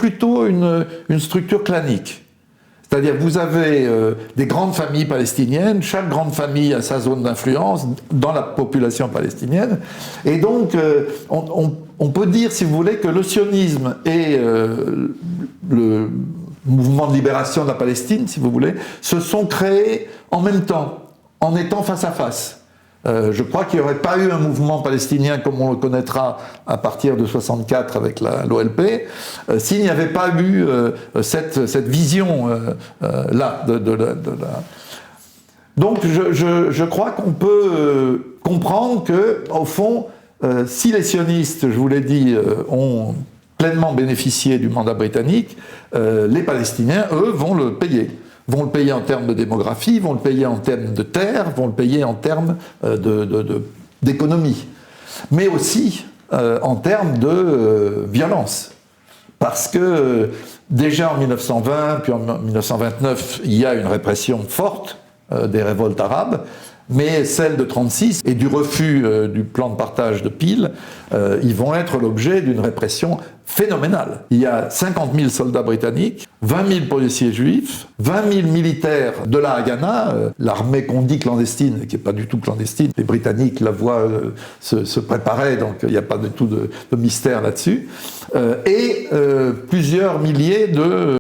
plutôt une structure clanique. C'est-à-dire vous avez des grandes familles palestiniennes, chaque grande famille a sa zone d'influence dans la population palestinienne, et donc on peut dire, si vous voulez, que le sionisme et le mouvement de libération de la Palestine, si vous voulez, se sont créés en même temps, en étant face à face. Je crois qu'il n'y aurait pas eu un mouvement palestinien comme on le connaîtra à partir de 64 avec l'OLP s'il n'y avait pas eu cette vision là. Donc je crois qu'on peut comprendre que, au fond, si les sionistes, je vous l'ai dit, ont pleinement bénéficié du mandat britannique, les Palestiniens, eux, vont le payer. Vont le payer en termes de démographie, vont le payer en termes de terre, vont le payer en termes d'économie, mais aussi en termes de violence. Parce que déjà en 1920, puis en 1929, il y a une répression forte des révoltes arabes, mais celle de 1936 et du refus du plan de partage de Peel, ils vont être l'objet d'une répression phénoménale. Il y a 50 000 soldats britanniques, 20 000 policiers juifs, 20 000 militaires de la Haganah, l'armée qu'on dit clandestine, qui n'est pas du tout clandestine. Les Britanniques la voient se préparer, donc il n'y a pas du tout de mystère là-dessus. Et plusieurs milliers de